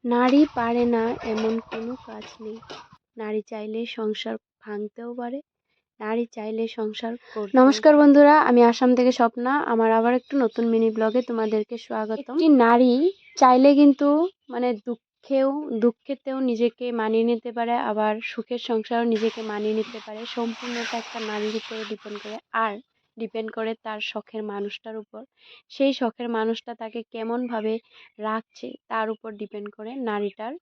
নারী পারে না এমন কোনো কাজ নেই। নারী চাইলে সংসার ভাঙতেও পারে, নারী চাইলে সংসার করতেও নমস্কার পারে। বন্ধুরা, আমি আসাম থেকে স্বপ্না। আমার আবার একটু নতুন মিনি ব্লগে তোমাদেরকে স্বাগতম। একটি নারী চাইলে কিন্তু দুঃখেতেও নিজেকে মানিয়ে নিতে পারে, আবার সুখের সংসারও নিজেকে মানিয়ে নিতে পারে। সম্পূর্ণটা একটা নারীর উপরে ডিপেন্ড করে তার শখের মানুষটার উপর। সেই শখের মানুষটা তাকে কেমনভাবে রাখছে তার উপর ডিপেন্ড করে নারীটার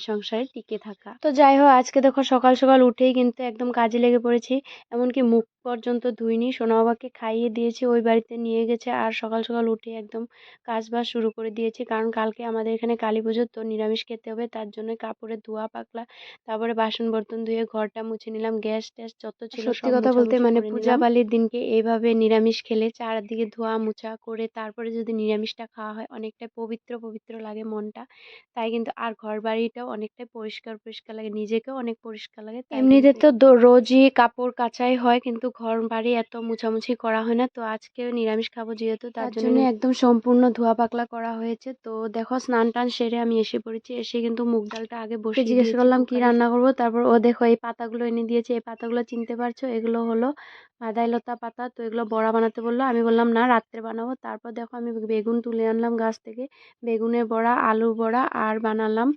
সংসারে টিকে থাকা। তো যাই হোক, আজকে দেখো সকাল সকাল উঠেই কিন্তু একদম কাজে লেগে পড়েছি। এমনকি মুখ পর্যন্ত ধুইনি, সোনা বাবাকে খাইয়ে দিয়েছি, ওই বাড়িতে নিয়ে গেছে। আর সকাল সকাল উঠে একদম কাজ বাজ শুরু করে দিয়েছি, কারণ কালকে আমাদের এখানে কালী পুজো, তো নিরামিষ খেতে হবে। তার জন্য কাপড়ের ধোয়া পাকলা, তারপরে বাসন বর্তন ধুয়ে ঘরটা মুছে নিলাম, গ্যাস ট্যাস যত ছিল। সত্যি কথা বলতে পূজা বালির দিনকে এইভাবে নিরামিষ খেলে চারদিকে ধোয়া মোছা করে তারপরে যদি নিরামিষটা খাওয়া হয়, অনেকটা পবিত্র পবিত্র লাগে মনটা। তাই কিন্তু আর ঘর বাড়িটাও অনেকটাই পরিষ্কার পরিষ্কার লাগে, নিজেকেও অনেক পরিষ্কার লাগে। এমনিতে তো রোজই কাপড় কাচাই হয়, কিন্তু ঘর বাড়ি এত মুছামুছি করা হয় না। তো আজকে নিরামিষ খাবো যেহেতু, তার জন্য একদম সম্পূর্ণ ধোয়া পাকলা করা হয়েছে। তো দেখো, স্নান টান সেরে আমি এসে পড়েছি। এসে কিন্তু মুগ ডালটা আগে বসে জিজ্ঞেস করলাম কি রান্না করবো। তারপর ও দেখো এই পাতাগুলো এনে দিয়েছে। এই পাতাগুলো চিনতে পারছো? এগুলো হলো ভাদাইলতা পাতা। তো এগুলো বড়া বানাতে বললো, আমি বললাম না, রাত্রে বানাবো। তারপর দেখো আমি বেগুন তুলে আনলাম গাছ থেকে, বেগুনের বড়া, আলুর বড়া, আর বানালাম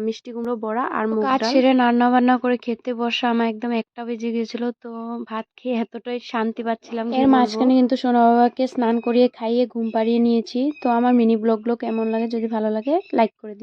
মিষ্টি কুমড়ো বড়া আর মুগ ডাল। কাজ সেরে রান্না বান্না করে খেতে বসা আমার একদম 1টা বেজে গেছিল। তো ভাত খেয়ে এতটাই শান্তি পাচ্ছিলাম, এর মাঝখানে কিন্তু সোনা বাবাকে স্নান করিয়ে খাইয়ে ঘুম পাড়িয়ে নিয়েছি। তো আমার মিনি ব্লগ কেমন লাগে, যদি ভালো লাগে লাইক করে দিই।